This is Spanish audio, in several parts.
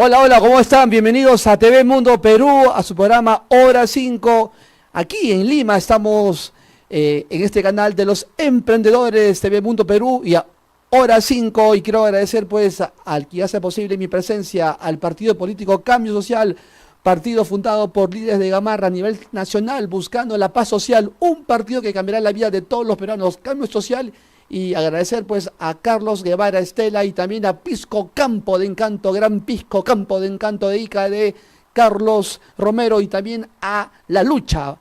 Hola, hola, ¿cómo están? Bienvenidos a TV Mundo Perú, a su programa Hora 5. Aquí en Lima estamos en este canal de los emprendedores TV Mundo Perú y a Hora 5. Y quiero agradecer pues al que hace posible mi presencia, al partido político Cambio Social, partido fundado por líderes de Gamarra a nivel nacional, buscando la paz social, un partido que cambiará la vida de todos los peruanos, Cambio Social. Y agradecer pues a Carlos Guevara Estela y también a Pisco Campo de Encanto, Gran Pisco Campo de Encanto de Ica de Carlos Romero, y también a La Lucha,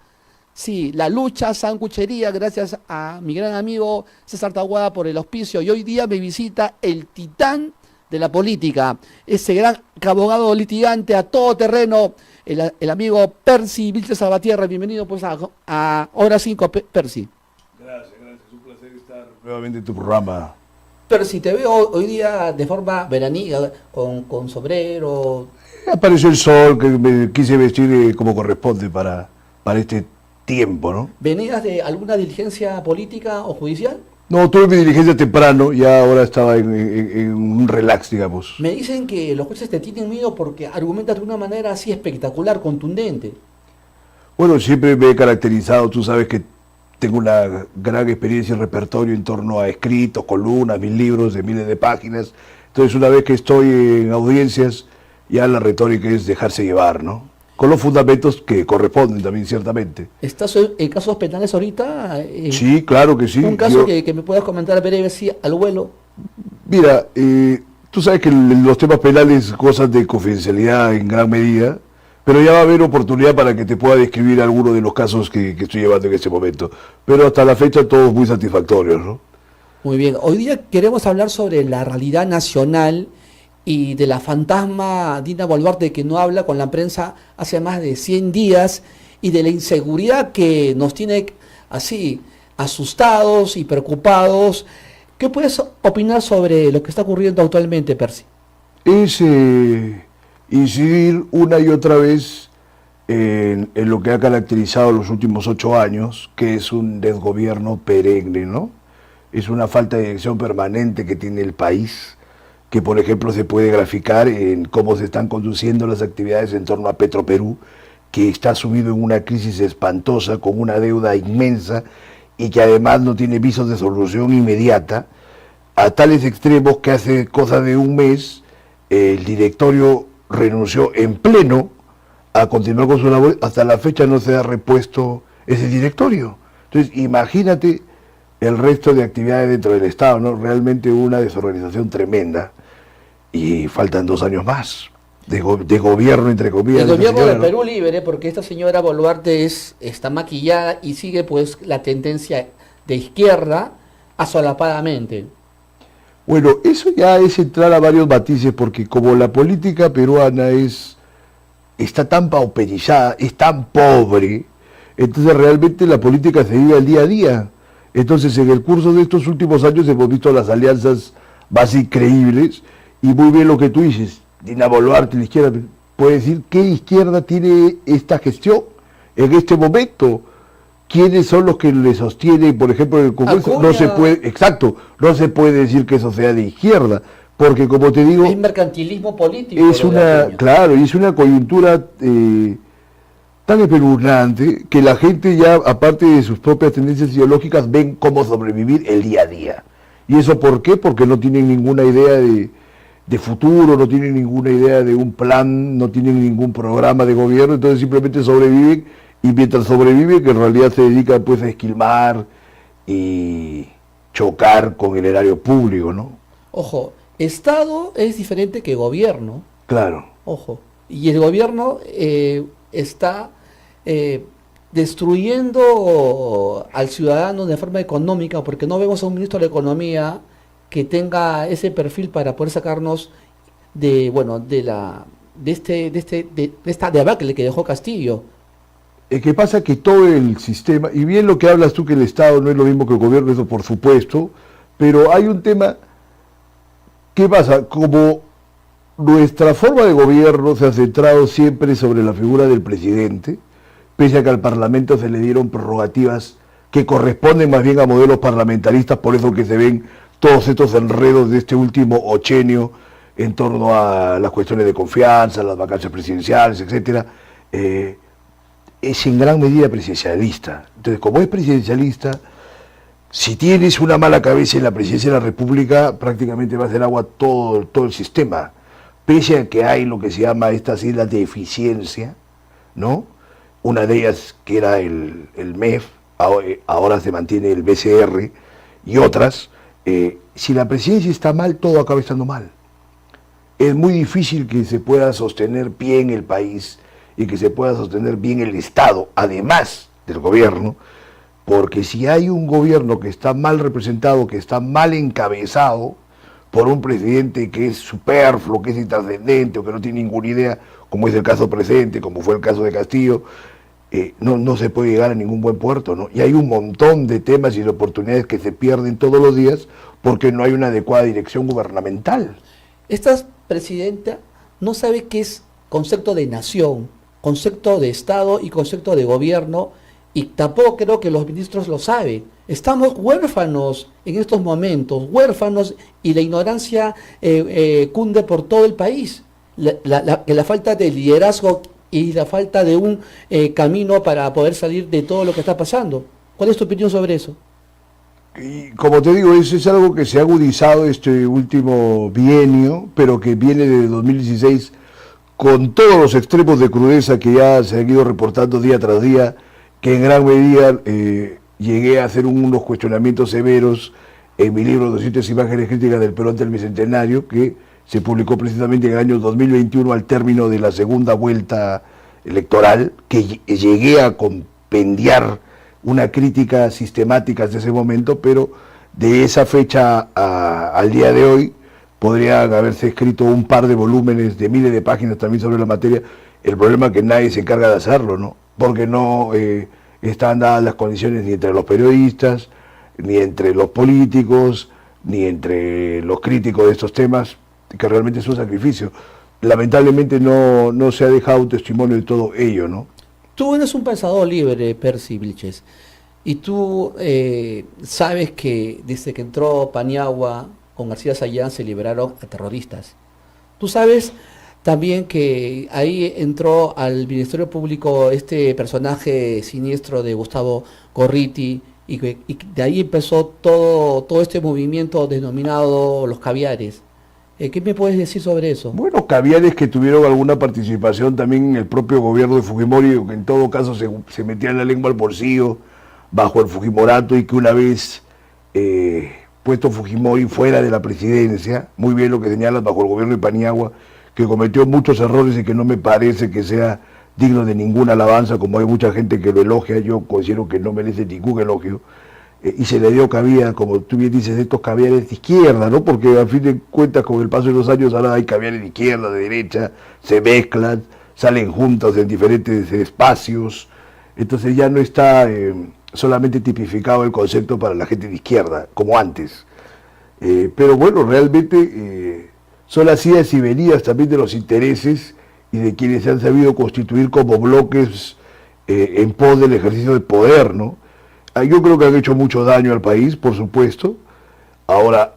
sí, La Lucha Sancuchería, gracias a mi gran amigo César Tahuada por el auspicio. Y hoy día me visita el titán de la política, ese gran abogado litigante a todo terreno, el amigo Percy Vilches Salvatierra. Bienvenido pues a Hora 5, Percy. Gracias, es un placer estar nuevamente en tu programa. Pero si te veo hoy día de forma veraniega, con sombrero. Apareció el sol, que me quise vestir como corresponde para este tiempo, ¿no? ¿Venías de alguna diligencia política o judicial? No, tuve mi diligencia temprano, ya ahora estaba en un relax, digamos. Me dicen que los jueces te tienen miedo porque argumentas de una manera así espectacular, contundente. Bueno, siempre me he caracterizado, tú sabes que tengo una gran experiencia y repertorio en torno a escritos, columnas, mis libros de miles de páginas. Entonces, una vez que estoy en audiencias, ya la retórica es dejarse llevar, ¿no? Con los fundamentos que corresponden también, ciertamente. ¿Estás en casos penales ahorita? Sí, claro que sí. Un caso que me puedas comentar breve, sí, al vuelo. Mira, tú sabes que los temas penales gozan de confidencialidad en gran medida, pero ya va a haber oportunidad para que te pueda describir algunos de los casos que estoy llevando en este momento. Pero hasta la fecha todos muy satisfactorios, ¿no? Muy bien, hoy día queremos hablar sobre la realidad nacional y de la fantasma Dina Boluarte, que no habla con la prensa hace más de 100 días, y de la inseguridad que nos tiene así asustados y preocupados. ¿Qué puedes opinar sobre lo que está ocurriendo actualmente, Percy? Es incidir una y otra vez en lo que ha caracterizado los últimos 8 años, que es un desgobierno perenne, ¿no? Es una falta de dirección permanente que tiene el país, que por ejemplo se puede graficar en cómo se están conduciendo las actividades en torno a Petroperú, que está sumido en una crisis espantosa, con una deuda inmensa y que además no tiene visos de solución inmediata, a tales extremos que hace cosa de un mes el directorio renunció en pleno a continuar con su labor. Hasta la fecha no se ha repuesto ese directorio. Entonces, imagínate el resto de actividades dentro del Estado, ¿no? Realmente una desorganización tremenda, y faltan 2 años más de gobierno, entre comillas. El gobierno de Perú Libre, porque esta señora Boluarte está maquillada y sigue pues la tendencia de izquierda asolapadamente. Bueno, eso ya es entrar a varios matices, porque como la política peruana está tan pauperizada, es tan pobre, entonces realmente la política se vive al día a día. Entonces, en el curso de estos últimos años hemos visto las alianzas más increíbles, y muy bien lo que tú dices, Dina Boluarte, la izquierda, puede decir qué izquierda tiene esta gestión en este momento. ¿Quiénes son los que le sostienen, por ejemplo, en el Congreso? Acuña. No se puede, exacto, no se puede decir que eso sea de izquierda, porque como te digo, Es mercantilismo político. es claro, y es una coyuntura tan espeluznante que la gente ya, aparte de sus propias tendencias ideológicas, ven cómo sobrevivir el día a día. ¿Y eso por qué? Porque no tienen ninguna idea de futuro, no tienen ninguna idea de un plan, no tienen ningún programa de gobierno, entonces simplemente sobreviven. Y mientras sobrevive, que en realidad se dedica pues a esquilmar y chocar con el erario público, ¿no? Ojo, Estado es diferente que gobierno. Claro. Ojo. Y el gobierno está destruyendo al ciudadano de forma económica, porque no vemos a un ministro de Economía que tenga ese perfil para poder sacarnos de esta debacle que dejó Castillo. Que pasa que todo el sistema, y bien lo que hablas tú, que el Estado no es lo mismo que el gobierno, eso por supuesto, pero hay un tema. ¿Qué pasa? Como nuestra forma de gobierno se ha centrado siempre sobre la figura del presidente, pese a que al Parlamento se le dieron prerrogativas que corresponden más bien a modelos parlamentaristas, por eso que se ven todos estos enredos de este último ochenio en torno a las cuestiones de confianza, las vacancias presidenciales, etcétera, es en gran medida presidencialista. Entonces, como es presidencialista, si tienes una mala cabeza en la presidencia de la República, prácticamente va a hacer agua todo el sistema. Pese a que hay lo que se llama estas islas de eficiencia, ¿no? Una de ellas que era el MEF, ahora se mantiene el BCR, y otras. Si la presidencia está mal, todo acaba estando mal. Es muy difícil que se pueda sostener bien el país y que se pueda sostener bien el Estado, además del gobierno, porque si hay un gobierno que está mal representado, que está mal encabezado por un presidente que es superfluo, que es intrascendente o que no tiene ninguna idea, como es el caso presente, como fue el caso de Castillo, no se puede llegar a ningún buen puerto, ¿no? Y hay un montón de temas y de oportunidades que se pierden todos los días porque no hay una adecuada dirección gubernamental. Esta presidenta no sabe qué es concepto de nación, concepto de Estado y concepto de gobierno, y tampoco creo que los ministros lo saben. Estamos huérfanos en estos momentos, huérfanos, y la ignorancia cunde por todo el país. La falta de liderazgo y la falta de un camino para poder salir de todo lo que está pasando. ¿Cuál es tu opinión sobre eso? Y como te digo, eso es algo que se ha agudizado este último bienio, pero que viene de 2016 con todos los extremos de crudeza que ya se han ido reportando día tras día, que en gran medida llegué a hacer unos cuestionamientos severos en mi libro 200 imágenes críticas del Perú ante el Bicentenario, que se publicó precisamente en el año 2021 al término de la segunda vuelta electoral, que llegué a compendiar una crítica sistemática desde ese momento, pero de esa fecha al día de hoy podrían haberse escrito un par de volúmenes de miles de páginas también sobre la materia. El problema es que nadie se encarga de hacerlo, ¿no? Porque no están dadas las condiciones ni entre los periodistas, ni entre los políticos, ni entre los críticos de estos temas, que realmente es un sacrificio. Lamentablemente no se ha dejado testimonio de todo ello, ¿no? Tú eres un pensador libre, Percy Vilches, y tú sabes que desde que entró Paniagua con García Sayán se liberaron a terroristas. Tú sabes también que ahí entró al Ministerio Público este personaje siniestro de Gustavo Gorriti, y de ahí empezó todo este movimiento denominado los caviares. ¿Qué me puedes decir sobre eso? Bueno, caviares que tuvieron alguna participación también en el propio gobierno de Fujimori, que en todo caso se metían la lengua al bolsillo bajo el Fujimorato, y que una vez puesto Fujimori fuera de la presidencia, muy bien lo que señalas, bajo el gobierno de Paniagua, que cometió muchos errores y que no me parece que sea digno de ninguna alabanza, como hay mucha gente que lo elogia, yo considero que no merece ningún elogio, y se le dio cabida, como tú bien dices, estos caviares de izquierda, ¿no? Porque a fin de cuentas, con el paso de los años, ahora hay caviares de izquierda, de derecha, se mezclan, salen juntos en diferentes espacios, entonces ya no está solamente tipificado el concepto para la gente de izquierda, como antes. Pero bueno, realmente son las idas y venidas también de los intereses y de quienes se han sabido constituir como bloques en pos del ejercicio del poder, ¿no? Yo creo que han hecho mucho daño al país, por supuesto. Ahora,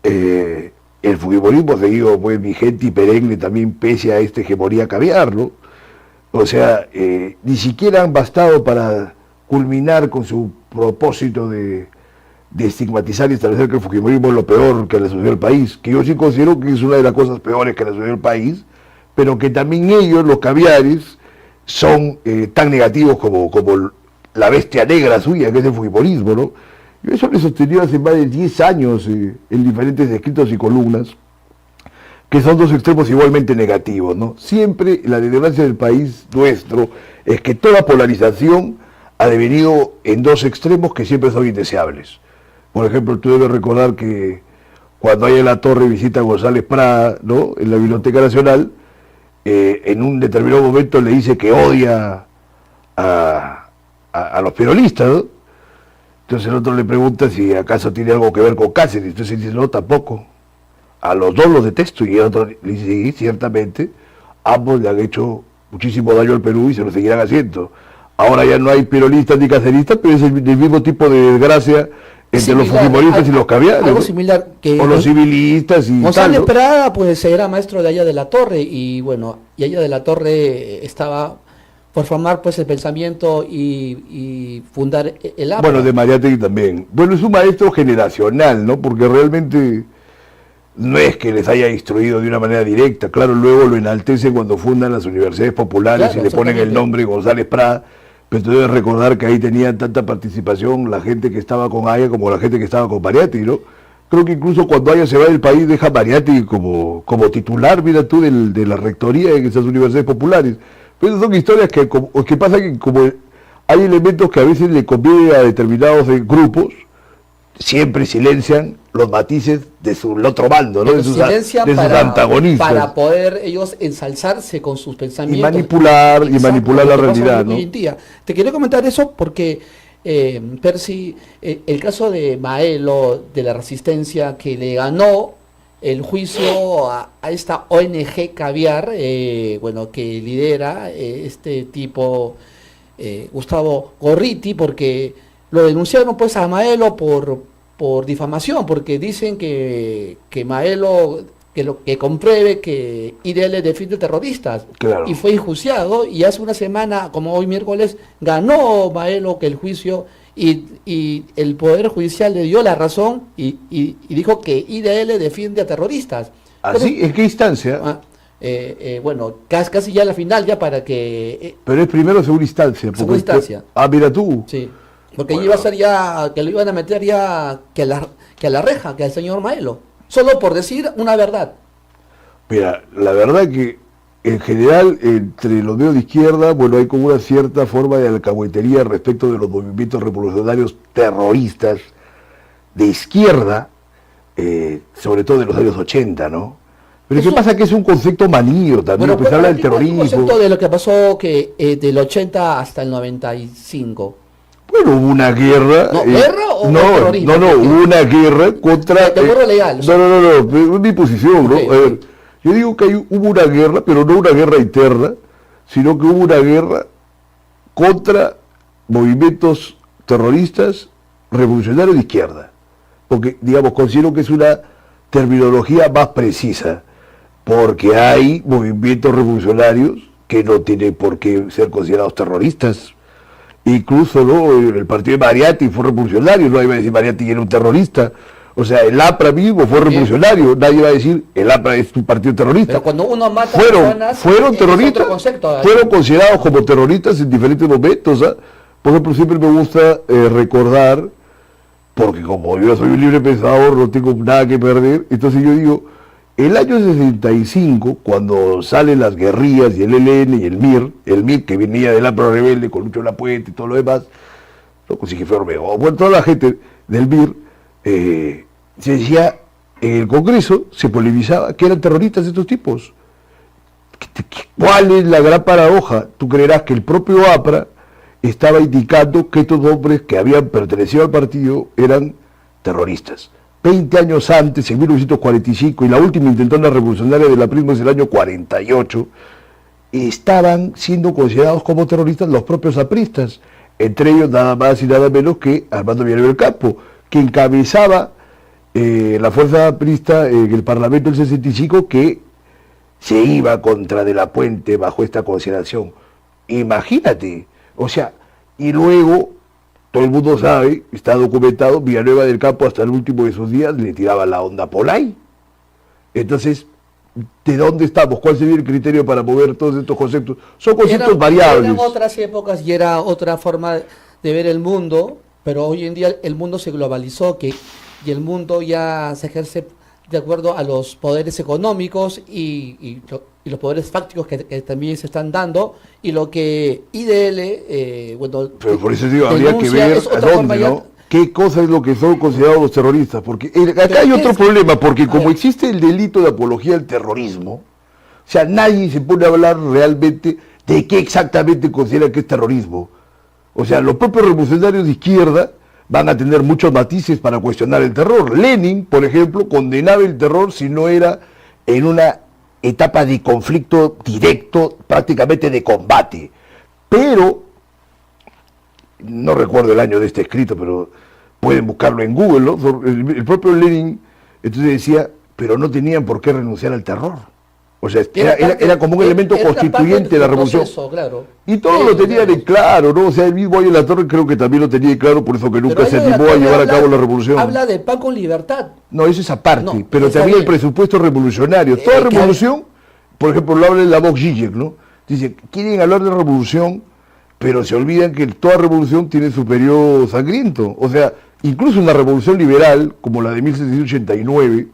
el fujimorismo ha seguido pues, vigente y perenne también pese a esta hegemonía caviar, ¿no? O sea, ni siquiera han bastado para culminar con su propósito de estigmatizar y establecer que el fujimorismo es lo peor que le sucedió al país, que yo sí considero que es una de las cosas peores que le sucedió al país, pero que también ellos, los caviares, son tan negativos como la bestia negra suya, que es el fujimorismo, ¿no? Yo eso lo he sostenido hace más de 10 años en diferentes escritos y columnas, que son dos extremos igualmente negativos, ¿no? Siempre la desgracia del país nuestro es que toda polarización ha devenido en dos extremos que siempre son indeseables. Por ejemplo, tú debes recordar que cuando hay en la torre visita a González Prada, ¿no? En la Biblioteca Nacional, en un determinado momento le dice que odia a los peronistas, ¿no? Entonces el otro le pregunta si acaso tiene algo que ver con Cáceres, entonces él dice, no, tampoco. A los dos los detesto, y el otro le dice, sí, ciertamente, ambos le han hecho muchísimo daño al Perú y se lo seguirán haciendo. Ahora ya no hay peronistas ni caceristas, pero es el mismo tipo de desgracia entre los similar, fujimoristas y los caviares. algo similar que o los civilistas y González tal, ¿no? Prada, pues era maestro de Aya de la Torre, y bueno, y Aya de la Torre estaba por formar pues el pensamiento y fundar el APRA. Bueno, de Mariátegui también. Bueno, es un maestro generacional, ¿no? Porque realmente no es que les haya instruido de una manera directa. Claro, luego lo enaltecen cuando fundan las universidades populares Claro, y le ponen el exactamente. nombre González Prada. Pero tú debes recordar que ahí tenía tanta participación la gente que estaba con Aya como la gente que estaba con Mariátegui, ¿no? Creo que incluso cuando Aya se va del país deja a Mariátegui como titular, mira tú, de la rectoría en esas universidades populares. Pero esas son historias que pasa que como hay elementos que a veces le convienen a determinados grupos, siempre silencian los matices de su el otro bando, ¿no? Pero silencian de sus antagonistas. para poder ellos ensalzarse con sus pensamientos. Y manipular la lo que pasa realidad, ¿no? hoy en día. Te quería comentar eso porque, Percy, el caso de Maelo, de la Resistencia, que le ganó el juicio a esta ONG Caviar, bueno, que lidera este tipo, Gustavo Gorriti, porque lo denunciaron pues a Maelo por difamación, porque dicen que Maelo, que compruebe que IDL defiende terroristas. Claro. Y fue enjuiciado, y hace una semana, como hoy miércoles, ganó Maelo que el juicio, y el Poder Judicial le dio la razón y dijo que IDL defiende a terroristas. ¿Así? Pero, ¿En qué instancia? bueno, casi ya la final, ya para que... Pero es primero segunda instancia. Segunda instancia. Mira tú. sí, porque Bueno. iba a ser ya, que lo iban a meter ya que a la reja, que al señor Maelo, solo por decir una verdad. Mira, la verdad que en general entre los medios de izquierda, bueno, hay como una cierta forma de alcahuetería respecto de los movimientos revolucionarios terroristas de izquierda, sobre todo de los años 80, ¿no? Pero Eso- ¿qué pasa? Que es un concepto manío también, pues se habla del platícame un terrorismo. concepto de lo que pasó que del 80 hasta el 95. Bueno, hubo una guerra. No, ¿guerra o no, terrorismo? no, hubo una guerra contra. De acuerdo legal. No, es mi posición, ¿no? Ok, A ver, ok. yo digo que hubo una guerra, pero no una guerra interna, sino que hubo una guerra contra movimientos terroristas revolucionarios de izquierda. Porque, digamos, considero que es una terminología más precisa, porque hay movimientos revolucionarios que no tienen por qué ser considerados terroristas. Incluso, ¿no? El partido de Mariátegui fue revolucionario, no iba a decir Mariátegui era un terrorista. O sea, el APRA mismo fue revolucionario, nadie va a decir el APRA es un partido terrorista. Pero cuando uno mata fueron es terroristas, otro concepto. fueron considerados como terroristas en diferentes momentos. ¿Ah? Por ejemplo, siempre me gusta recordar, porque como yo soy un libre pensador, no tengo nada que perder, entonces yo digo, el año 65, cuando salen las guerrillas y el ELN y el MIR que venía del APRA rebelde con Lucho Lapuente y todo lo demás, ¿no? Con Sigifredo Ormego, bueno, toda la gente del MIR, se decía, en el Congreso se polemizaba que eran terroristas estos tipos. ¿Cuál es la gran paradoja? Tú creerás que el propio APRA estaba indicando que estos hombres que habían pertenecido al partido eran terroristas. 20 años antes, en 1945, y la última intentona revolucionaria de la PRISMA es el año 48, estaban siendo considerados como terroristas los propios apristas, entre ellos nada más y nada menos que Armando Villanueva del Campo, que encabezaba la fuerza aprista en el Parlamento del 65, que se iba contra De la Puente bajo esta consideración. Imagínate, o sea, y luego, todo el mundo sabe, está documentado, Villanueva del Campo hasta el último de sus días le tiraba la onda a Polay. Entonces, ¿de dónde estamos? ¿Cuál sería el criterio para mover todos estos conceptos? Son conceptos variables. Eran otras épocas y era otra forma de ver el mundo, pero hoy en día el mundo se globalizó y el mundo ya se ejerce de acuerdo a los poderes económicos y los poderes fácticos que también se están dando, y lo que IDL, bueno, pero por eso digo, habría que ver es a otra forma dónde, ya. ¿no? ¿Qué cosa es lo que son considerados los terroristas? Porque acá Pero hay otro es- problema, porque a como ver. existe el delito de apología al terrorismo, o sea, nadie se pone a hablar realmente de qué exactamente considera que es terrorismo. O sea, los propios revolucionarios de izquierda van a tener muchos matices para cuestionar el terror. Lenin, por ejemplo, condenaba el terror si no era en una etapa de conflicto directo, prácticamente de combate. Pero, no recuerdo el año de este escrito, pero pueden buscarlo en Google, ¿no? El propio Lenin entonces decía, pero no tenían por qué renunciar al terror. O sea, era como un elemento constituyente de la revolución. Proceso, claro. Y todos lo tenían en claro, ¿no? O sea, el mismo Ayo La Torre creo que también lo tenía en claro, por eso que nunca se animó a llevar a cabo la revolución. Habla de pan con libertad. No, eso es aparte, No, pero también el presupuesto revolucionario. Toda revolución, por ejemplo, lo habla en la Vox Zizek, ¿no? Dice, quieren hablar de revolución, pero se olvidan que toda revolución tiene su periodo sangriento. O sea, incluso una revolución liberal, como la de 1789,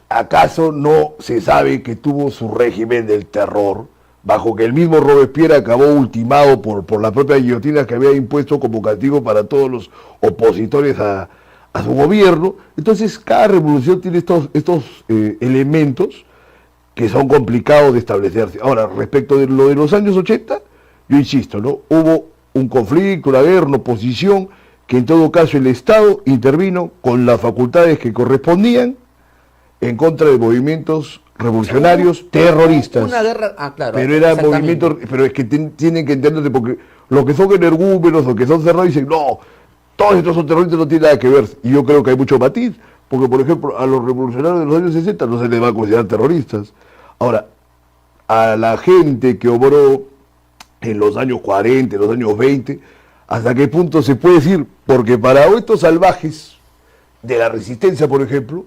¿acaso no se sabe que tuvo su régimen del terror, bajo que el mismo Robespierre acabó ultimado por la propia guillotina que había impuesto como castigo para todos los opositores a su gobierno? Entonces, cada revolución tiene estos elementos que son complicados de establecerse. Ahora, respecto de lo de los años 80, yo insisto, ¿no? Hubo un conflicto, una guerra, una oposición, que en todo caso el Estado intervino con las facultades que correspondían en contra de movimientos revolucionarios terroristas. Una guerra, claro. Pero eran movimientos, pero es que tienen que entenderse, porque los que son energúmenos, los que son cerrados, dicen, no, todos estos son terroristas, no tienen nada que ver. Y yo creo que hay mucho matiz, porque por ejemplo, a los revolucionarios de los años 60 no se les va a considerar terroristas. Ahora, a la gente que obró en los años 40, en los años 20, ¿hasta qué punto se puede decir? Porque para estos salvajes de la resistencia, por ejemplo,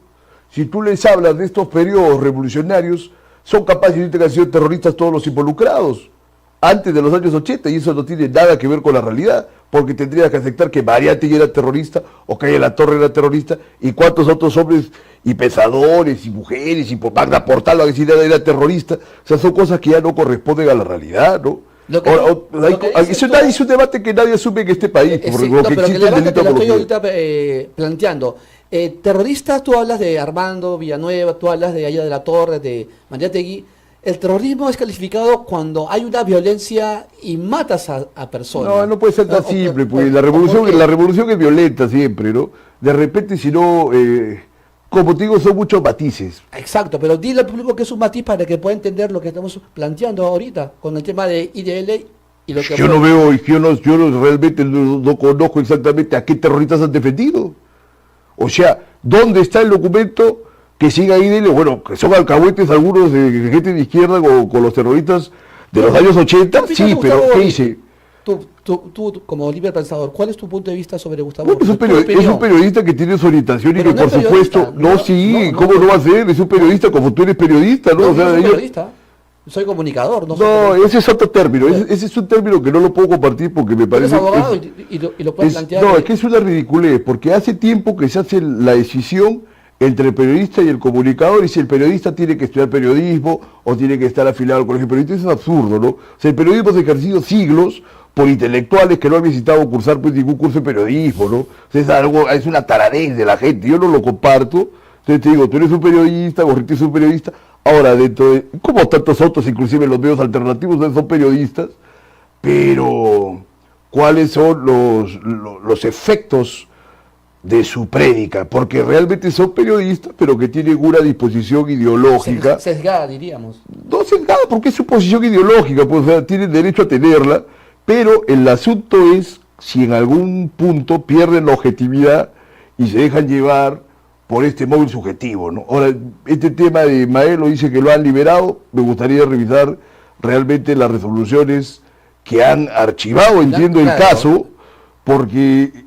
si tú les hablas de estos periodos revolucionarios, son capaces de decirte que han sido terroristas todos los involucrados, antes de los años 80, y eso no tiene nada que ver con la realidad, porque tendrías que aceptar que Mariátegui era terrorista, o que Ayo La Torre era terrorista, y cuántos otros hombres, y pensadores, y mujeres, y Magda Portal, a decir era terrorista. O sea, son cosas que ya no corresponden a la realidad, ¿no? Es un debate que nadie asume en este país, por lo que existe el delito estoy ahorita planteando. Terroristas, tú hablas de Armando Villanueva, tú hablas de Ayo La Torre, de Mariátegui. El terrorismo es calificado cuando hay una violencia y matas a personas. No, no puede ser tan simple, porque la revolución es violenta siempre, ¿no? De repente, si no, como te digo, son muchos matices. Exacto, pero dile al público que es un matiz para que pueda entender lo que estamos planteando ahorita con el tema de IDL y lo que... Yo no veo, yo realmente no conozco exactamente a qué terroristas han defendido. O sea, ¿dónde está el documento que siga IDL? Bueno, que son alcahuetes algunos de gente de izquierda con los terroristas de los años 80, sí, pero ¿qué dice? Tú, como libre pensador, ¿cuál es tu punto de vista sobre Gustavo? Bueno, es un periodista que tiene su orientación y que por supuesto, ¿cómo no va a ser? Es un periodista como tú eres periodista, ¿no? O sea, soy periodista, soy comunicador, no soy periodista. Ese es otro término, ese es un término que no lo puedo compartir porque me parece... Eres abogado y lo puedes plantear. No, es que es una ridiculez, porque hace tiempo que se hace la decisión entre el periodista y el comunicador, y si el periodista tiene que estudiar periodismo o tiene que estar afiliado al colegio periodista, eso es absurdo, ¿no? O sea, el periodismo se ha ejercido siglos por intelectuales que no han visitado cursar pues ningún curso de periodismo, ¿no? O sea, es una taradez de la gente, yo no lo comparto. Entonces te digo, tú eres un periodista, Gorriti es un periodista, ahora dentro de, como tantos otros, inclusive los medios alternativos, son periodistas, pero ¿cuáles son los efectos de su prédica? Porque realmente son periodistas, pero que tienen una disposición ideológica. Sesgada, diríamos. No sesgada, porque es su posición ideológica, pues, o sea, tienen derecho a tenerla, pero el asunto es si en algún punto pierden la objetividad y se dejan llevar por este móvil subjetivo, ¿no? Ahora, este tema de Maelo dice que lo han liberado, me gustaría revisar realmente las resoluciones que han archivado, entiendo el caso, porque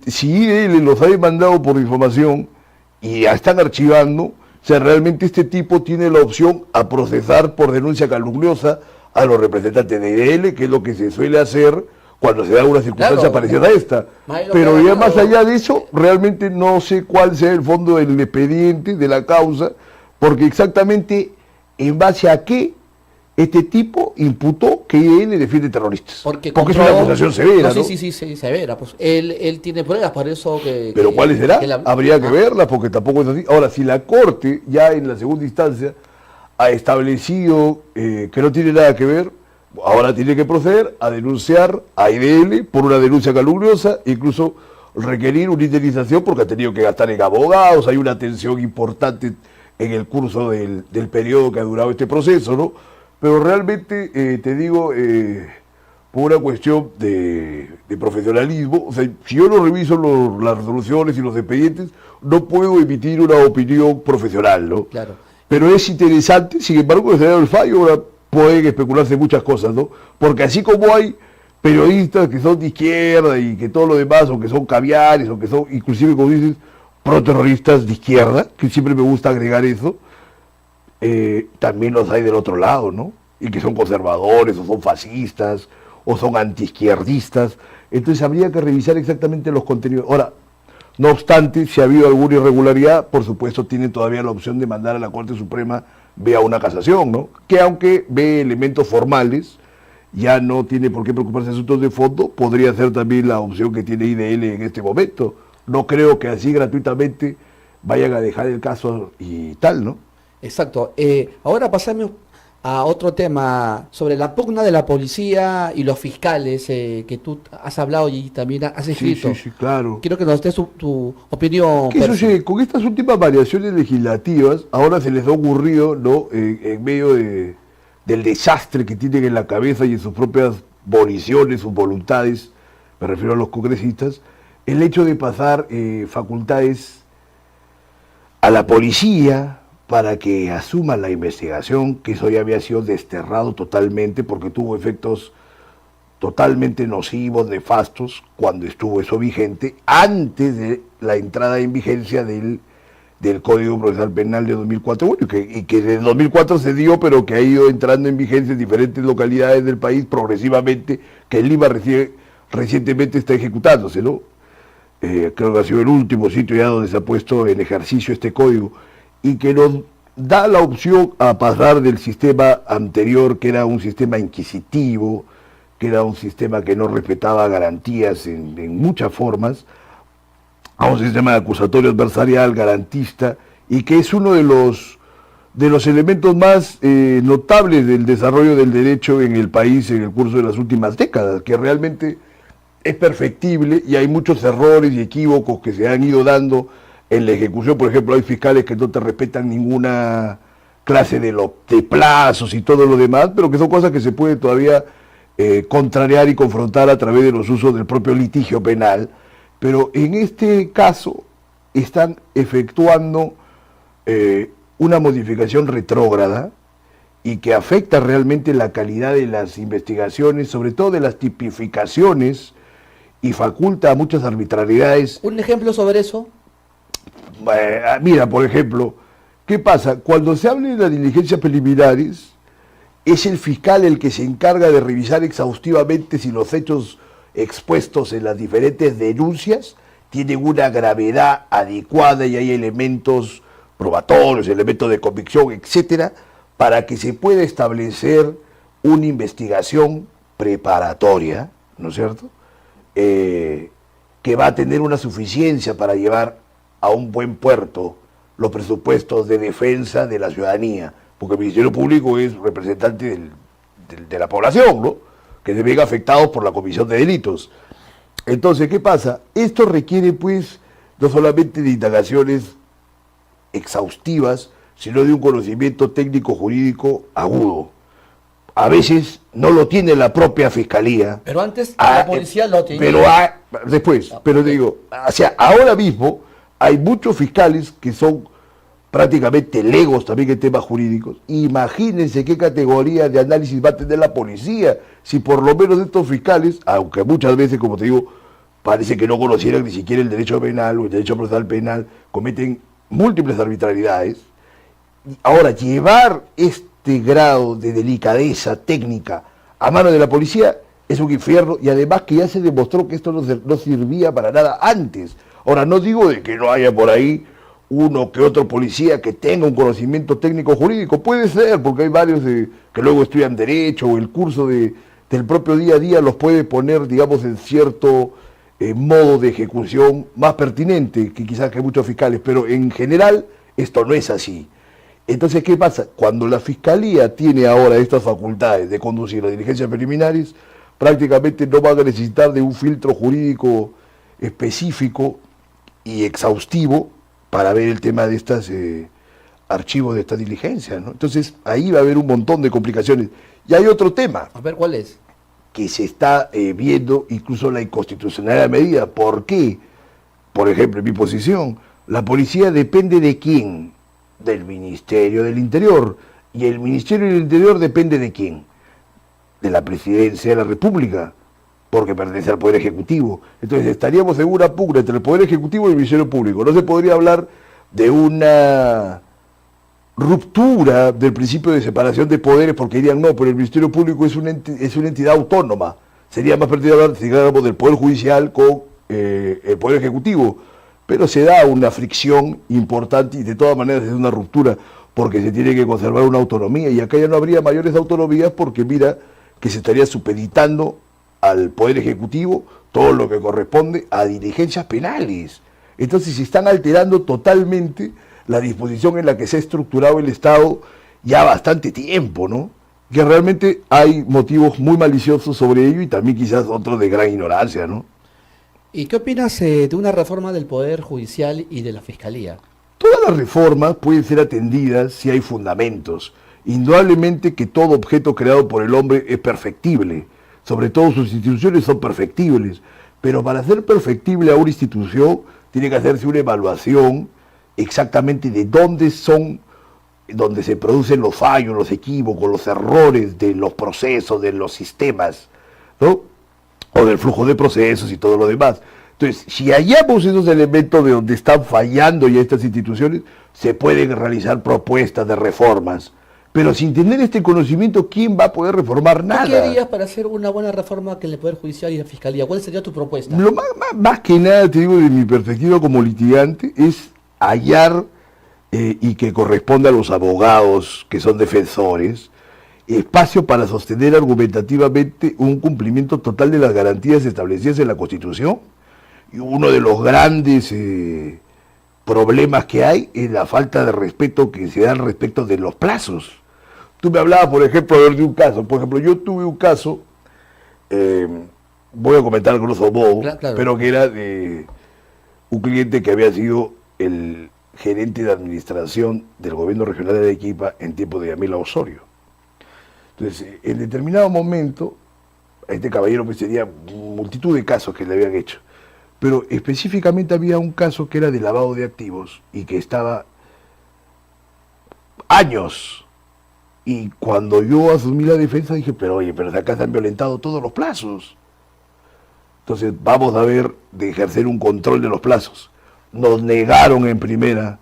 si él los ha demandado por difamación y ya están archivando, o sea, realmente este tipo tiene la opción a procesar por denuncia calumniosa a los representantes de IDL, que es lo que se suele hacer cuando se da una circunstancia parecida a esta. Pero ya más allá de eso, realmente no sé cuál sea el fondo del expediente, de la causa, porque exactamente en base a qué este tipo imputó que IDL defiende terroristas. Porque es una acusación severa, ¿no? Sí, severa. Pues él tiene pruebas, por eso que... ¿Pero cuáles será? Habría que verlas, porque tampoco es así. Ahora, si la Corte, ya en la segunda instancia, ha establecido que no tiene nada que ver, ahora tiene que proceder a denunciar a IDL por una denuncia calumniosa, incluso requerir una indemnización porque ha tenido que gastar en abogados, hay una tensión importante en el curso del periodo que ha durado este proceso, ¿no? Pero realmente, te digo, por una cuestión de profesionalismo. O sea, si yo no reviso las resoluciones y los expedientes, no puedo emitir una opinión profesional, ¿no? Claro. Pero es interesante, sin embargo, desde el fallo ahora pueden especularse muchas cosas, ¿no? Porque así como hay periodistas que son de izquierda y que todo lo demás, o que son caviares, o que son, inclusive, como dices, proterroristas de izquierda, que siempre me gusta agregar eso, también los hay del otro lado, ¿no? Y que son conservadores, o son fascistas, o son antiizquierdistas. Entonces habría que revisar exactamente los contenidos. Ahora, no obstante, si ha habido alguna irregularidad, por supuesto tiene todavía la opción de mandar a la Corte Suprema vía una casación, ¿no? Que aunque ve elementos formales, ya no tiene por qué preocuparse de asuntos de fondo, podría ser también la opción que tiene IDL en este momento. No creo que así gratuitamente vayan a dejar el caso y tal, ¿no? Exacto. Ahora pasamos a otro tema sobre la pugna de la policía y los fiscales que tú has hablado y también has escrito. Sí, claro. Quiero que nos des tu opinión. ¿Qué sucede? Con estas últimas variaciones legislativas, ahora se les ha ocurrido, ¿no? En medio del desastre que tienen en la cabeza y en sus propias voliciones, sus voluntades, me refiero a los congresistas, el hecho de pasar facultades a la policía para que asuma la investigación, que eso ya había sido desterrado totalmente porque tuvo efectos totalmente nocivos, nefastos, cuando estuvo eso vigente, antes de la entrada en vigencia del Código Procesal Penal de 2004, bueno, y que desde 2004 se dio, pero que ha ido entrando en vigencia en diferentes localidades del país progresivamente, que en Lima recientemente está ejecutándose, ¿no? Creo que ha sido el último sitio ya donde se ha puesto en ejercicio este código, y que nos da la opción a pasar del sistema anterior, que era un sistema inquisitivo, que era un sistema que no respetaba garantías en muchas formas, a un sistema acusatorio adversarial, garantista, y que es uno de los elementos más notables del desarrollo del derecho en el país en el curso de las últimas décadas, que realmente es perfectible y hay muchos errores y equívocos que se han ido dando en la ejecución. Por ejemplo, hay fiscales que no te respetan ninguna clase de plazos y todo lo demás, pero que son cosas que se puede todavía contrariar y confrontar a través de los usos del propio litigio penal. Pero en este caso están efectuando una modificación retrógrada y que afecta realmente la calidad de las investigaciones, sobre todo de las tipificaciones, y faculta a muchas arbitrariedades. ¿Un ejemplo sobre eso? Mira, por ejemplo, ¿qué pasa? Cuando se habla de las diligencias preliminares, es el fiscal el que se encarga de revisar exhaustivamente si los hechos expuestos en las diferentes denuncias tienen una gravedad adecuada y hay elementos probatorios, elementos de convicción, etcétera, para que se pueda establecer una investigación preparatoria, ¿no es cierto?, que va a tener una suficiencia para llevar a un buen puerto los presupuestos de defensa de la ciudadanía, porque el Ministerio Público es representante de la población, ¿no?, que se ven afectados por la comisión de delitos. Entonces, ¿qué pasa? Esto requiere, pues, no solamente de indagaciones exhaustivas, sino de un conocimiento técnico jurídico agudo. A veces no lo tiene la propia fiscalía. Pero antes la policía lo tenía. Pero después, pero digo, o sea, ahora mismo hay muchos fiscales que son prácticamente legos también en temas jurídicos. Imagínense qué categoría de análisis va a tener la policía si por lo menos estos fiscales, aunque muchas veces, como te digo, parece que no conocieran ni siquiera el derecho penal o el derecho procesal penal, cometen múltiples arbitrariedades. Ahora, llevar este grado de delicadeza técnica a mano de la policía es un infierno, y además que ya se demostró que esto no servía para nada antes. Ahora, no digo de que no haya por ahí uno que otro policía que tenga un conocimiento técnico jurídico, puede ser, porque hay varios que luego estudian derecho, o el curso del propio día a día los puede poner, digamos, en cierto modo de ejecución más pertinente que quizás que muchos fiscales, pero en general esto no es así. Entonces, ¿qué pasa? Cuando la Fiscalía tiene ahora estas facultades de conducir las diligencias preliminares, prácticamente no van a necesitar de un filtro jurídico específico y exhaustivo para ver el tema de estos archivos de estas diligencias, ¿no? Entonces, ahí va a haber un montón de complicaciones. Y hay otro tema. A ver, ¿cuál es? que se está viendo incluso la inconstitucionalidad de la medida. ¿Por qué? Por ejemplo, en mi posición, la policía depende ¿de quién? Del Ministerio del Interior. ¿Y el Ministerio del Interior depende de quién? De la Presidencia de la República, porque pertenece al Poder Ejecutivo. Entonces estaríamos en una pugna entre el Poder Ejecutivo y el Ministerio Público. No se podría hablar de una ruptura del principio de separación de poderes, porque dirían, no, pero el Ministerio Público es una entidad autónoma. Sería más pertinente hablar, si hablamos del Poder Judicial con el Poder Ejecutivo. Pero se da una fricción importante y de todas maneras es una ruptura, porque se tiene que conservar una autonomía, y acá ya no habría mayores autonomías porque mira que se estaría supeditando al Poder Ejecutivo todo lo que corresponde a diligencias penales. Entonces se están alterando totalmente la disposición en la que se ha estructurado el Estado ya bastante tiempo, ¿no? Que realmente hay motivos muy maliciosos sobre ello y también quizás otros de gran ignorancia, ¿no? ¿Y qué opinas de una reforma del Poder Judicial y de la Fiscalía? Todas las reformas pueden ser atendidas si hay fundamentos. Indudablemente que todo objeto creado por el hombre es perfectible, sobre todo sus instituciones son perfectibles, pero para ser perfectible a una institución tiene que hacerse una evaluación exactamente de dónde se producen los fallos, los equívocos, los errores de los procesos, de los sistemas, ¿no? O del flujo de procesos y todo lo demás. Entonces, si hallamos esos elementos de donde están fallando ya estas instituciones, se pueden realizar propuestas de reformas. Pero sin tener este conocimiento, ¿quién va a poder reformar nada? ¿Qué harías para hacer una buena reforma que el Poder Judicial y la Fiscalía? ¿Cuál sería tu propuesta? Lo más que nada, te digo, de mi perspectiva como litigante, es hallar y que corresponda a los abogados que son defensores, espacio para sostener argumentativamente un cumplimiento total de las garantías establecidas en la Constitución. Y uno de los grandes problemas que hay es la falta de respeto que se da al respecto de los plazos. Tú me hablabas, por ejemplo, de un caso. Por ejemplo, yo tuve un caso, voy a comentar grosso modo, claro, pero que era de un cliente que había sido el gerente de administración del gobierno regional de Arequipa en tiempo de Yamila Osorio. Entonces, en determinado momento, a este caballero pues tenía multitud de casos que le habían hecho, pero específicamente había un caso que era de lavado de activos y que estaba años. Y cuando yo asumí la defensa dije, pero oye, pero acá se han violentado todos los plazos. Entonces vamos a ver de ejercer un control de los plazos. Nos negaron en primera,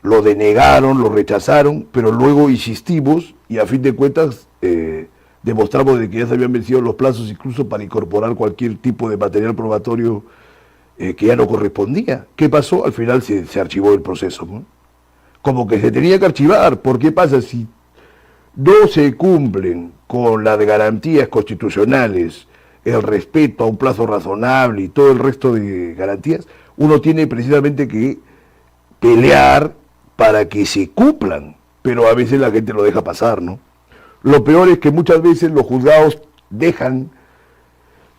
lo denegaron, lo rechazaron, pero luego insistimos y a fin de cuentas demostramos de que ya se habían vencido los plazos incluso para incorporar cualquier tipo de material probatorio que ya no correspondía. ¿Qué pasó? Al final se archivó el proceso, ¿no? Como que se tenía que archivar. ¿Por qué pasa? Si no se cumplen con las garantías constitucionales, el respeto a un plazo razonable y todo el resto de garantías, uno tiene precisamente que pelear para que se cumplan, pero a veces la gente lo deja pasar, ¿no? Lo peor es que muchas veces los juzgados dejan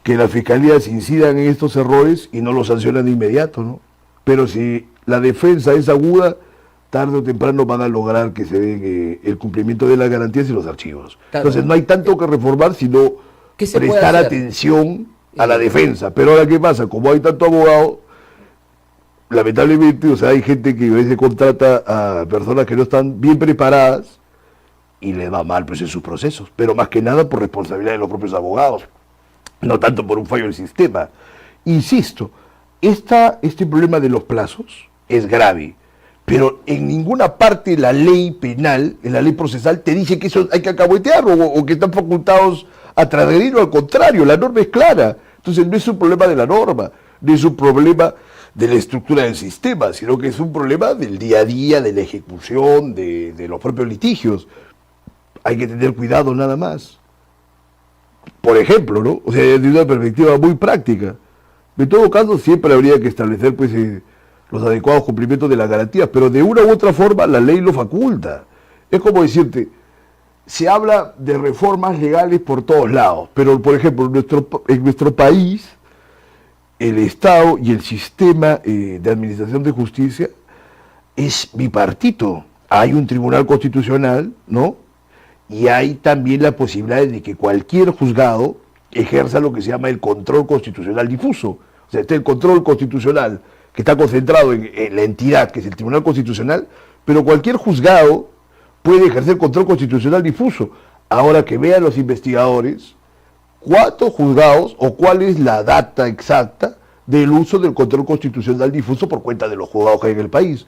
que las fiscalías incidan en estos errores y no los sancionan de inmediato, ¿no? Pero si la defensa es aguda, tarde o temprano van a lograr que se den el cumplimiento de las garantías y los archivos. Claro. Entonces no hay tanto que reformar, sino prestar atención a la defensa. Pero ahora, ¿qué pasa? Como hay tanto abogado, lamentablemente, o sea, hay gente que a veces contrata a personas que no están bien preparadas y les va mal pues en sus procesos, pero más que nada por responsabilidad de los propios abogados, no tanto por un fallo del sistema. Insisto, este problema de los plazos es grave, pero en ninguna parte la ley penal, en la ley procesal, te dice que eso hay que alcahuetearlo o que están facultados a transgredirlo. Al contrario, la norma es clara. Entonces no es un problema de la norma, no es un problema de la estructura del sistema, sino que es un problema del día a día, de la ejecución, de los propios litigios. Hay que tener cuidado nada más. Por ejemplo, ¿no? O sea, desde una perspectiva muy práctica. En todo caso, siempre habría que establecer pues los adecuados cumplimientos de las garantías, pero de una u otra forma la ley lo faculta. Es como decirte, se habla de reformas legales por todos lados, pero por ejemplo, en nuestro país, el Estado y el sistema de administración de justicia es bipartito. Hay un tribunal constitucional, ¿no? Y hay también la posibilidad de que cualquier juzgado ejerza lo que se llama el control constitucional difuso. O sea, está el control constitucional que está concentrado en la entidad, que es el Tribunal Constitucional, pero cualquier juzgado puede ejercer control constitucional difuso. Ahora que vean los investigadores cuántos juzgados o cuál es la data exacta del uso del control constitucional difuso por cuenta de los juzgados que hay en el país.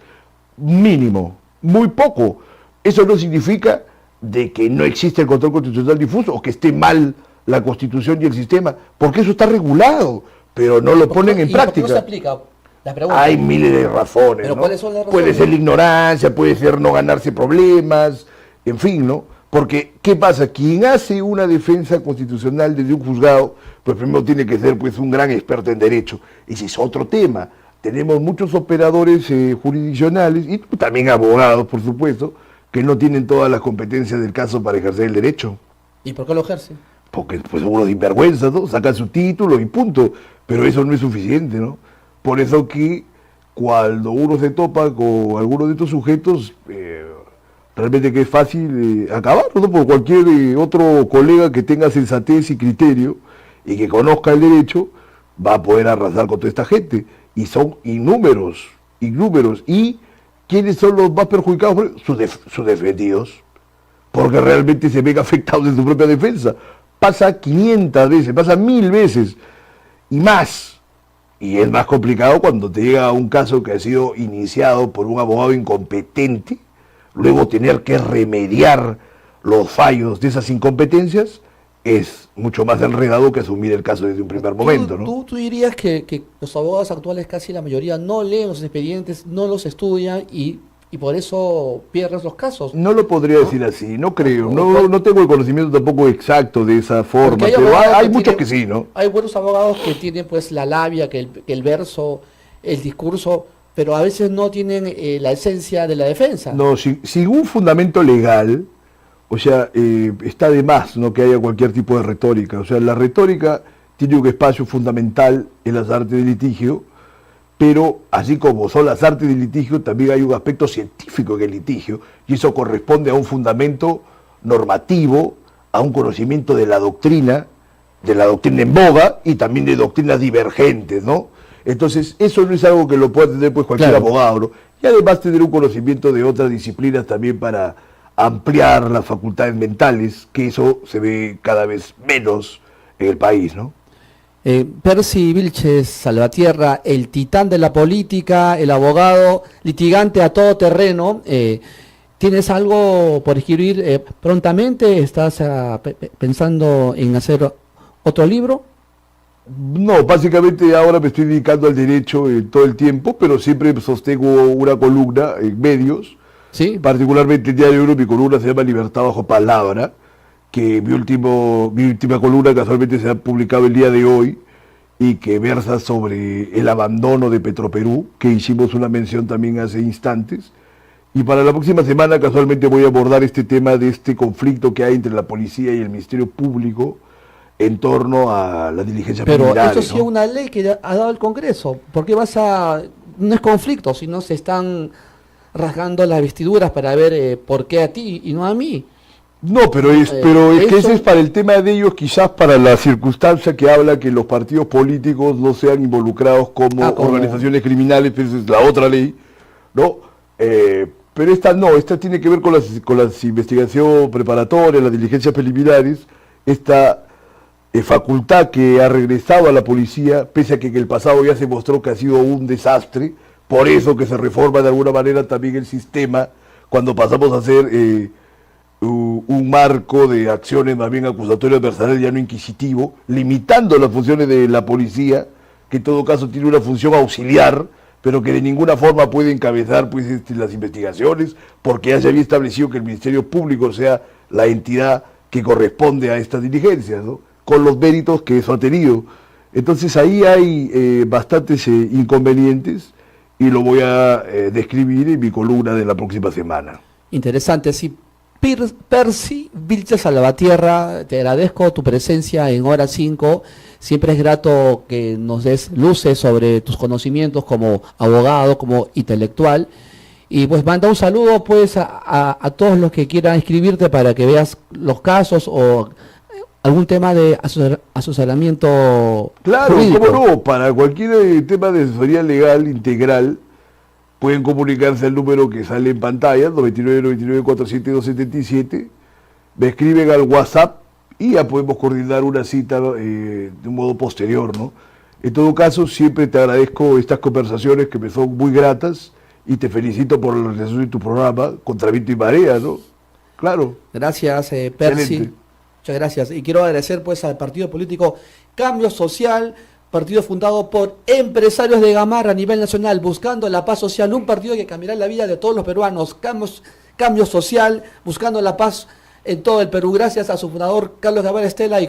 Mínimo, muy poco. Eso no significa de que no existe el control constitucional difuso o que esté mal la Constitución y el sistema, porque eso está regulado, pero no lo ponen en práctica. ¿Por qué no se aplica? La pregunta. Hay miles de razones, ¿Pero ¿no? cuáles son las razones? Puede ser la ignorancia, puede ser no ganarse problemas, en fin, ¿no? Porque, ¿qué pasa? Quien hace una defensa constitucional desde un juzgado, pues primero tiene que ser pues un gran experto en derecho. Ese es otro tema. Tenemos muchos operadores jurisdiccionales y también abogados, por supuesto, que no tienen todas las competencias del caso para ejercer el derecho. ¿Y por qué lo ejercen? Porque pues son unos sinvergüenzas, ¿no? Sacan su título y punto. Pero eso no es suficiente, ¿no? Por eso que cuando uno se topa con alguno de estos sujetos, realmente que es fácil acabar, ¿no? Por cualquier otro colega que tenga sensatez y criterio y que conozca el derecho, va a poder arrasar con toda esta gente. Y son innúmeros. ¿Y quiénes son los más perjudicados? Sus defendidos. Porque realmente se ven afectados en su propia defensa. Pasa 500 veces, pasa 1000 veces y más. Y es más complicado cuando te llega un caso que ha sido iniciado por un abogado incompetente, luego tener que remediar los fallos de esas incompetencias es mucho más enredado que asumir el caso desde un primer momento, ¿no? ¿Tú dirías que los abogados actuales, casi la mayoría, no leen los expedientes, no los estudian y por eso pierdes los casos? No lo podría decir así, no creo, no tengo el conocimiento tampoco exacto de esa forma, pero hay muchos que sí, ¿no? Hay buenos abogados que tienen pues la labia, que el verso, el discurso, pero a veces no tienen la esencia de la defensa. No, sin un fundamento legal, o sea, está de más, ¿no?, que haya cualquier tipo de retórica. O sea, la retórica tiene un espacio fundamental en las artes del litigio, pero así como son las artes del litigio, también hay un aspecto científico en el litigio, y eso corresponde a un fundamento normativo, a un conocimiento de la doctrina en boga, y también de doctrinas divergentes, ¿no? Entonces, eso no es algo que lo pueda tener pues cualquier abogado, ¿no? Y además tener un conocimiento de otras disciplinas también para ampliar las facultades mentales, que eso se ve cada vez menos en el país, ¿no? Percy Vilches Salvatierra, el titán de la política, el abogado litigante a todo terreno, ¿tienes algo por escribir prontamente? ¿Estás pensando en hacer otro libro? No, básicamente ahora me estoy dedicando al derecho todo el tiempo, pero siempre sostengo una columna en medios, ¿sí? Particularmente el Diario Uno, mi columna se llama Libertad bajo palabra, que mi última columna casualmente se ha publicado el día de hoy y que versa sobre el abandono de Petroperú, que hicimos una mención también hace instantes. Y para la próxima semana casualmente voy a abordar este tema de este conflicto que hay entre la policía y el Ministerio Público en torno a la diligencia preliminar. Pero eso sí es una ley que ha dado el Congreso. ¿Por qué no es conflicto, sino se están rasgando las vestiduras para ver por qué a ti y no a mí? No, pero es que ese es para el tema de ellos, quizás para la circunstancia que habla que los partidos políticos no sean involucrados como organizaciones criminales, pero esa es la otra ley, ¿no? Pero esta tiene que ver con las investigaciones preparatorias, las diligencias preliminares, esta facultad que ha regresado a la policía, pese a que en el pasado ya se mostró que ha sido un desastre, por eso que se reforma de alguna manera también el sistema, cuando pasamos a hacer un marco de acciones más bien acusatorias adversariales, ya no inquisitivo, limitando las funciones de la policía, que en todo caso tiene una función auxiliar, pero que de ninguna forma puede encabezar pues las investigaciones, porque ya se había establecido que el Ministerio Público sea la entidad que corresponde a estas diligencias, ¿no?, con los méritos que eso ha tenido. Entonces ahí hay bastantes inconvenientes y lo voy a describir en mi columna de la próxima semana. Interesante, sí. Percy Vilches Salvatierra, te agradezco tu presencia en Hora 5. Siempre es grato que nos des luces sobre tus conocimientos como abogado, como intelectual. Y pues manda un saludo pues a todos los que quieran escribirte para que veas los casos o algún tema de asesoramiento Claro, jurídico. cómo no, para cualquier tema de asesoría legal integral, pueden comunicarse al número que sale en pantalla, 9999-47277, me escriben al WhatsApp y ya podemos coordinar una cita de un modo posterior, ¿no? En todo caso, siempre te agradezco estas conversaciones que me son muy gratas y te felicito por la realización de tu programa, Contra Viento y Marea, ¿no? Claro. Gracias, Percy. Excelente. Muchas gracias. Y quiero agradecer pues al partido político Cambio Social, partido fundado por empresarios de Gamarra a nivel nacional, buscando la paz social, un partido que cambiará la vida de todos los peruanos. Cambio Social, buscando la paz en todo el Perú. Gracias a su fundador Carlos Gabriel Estela.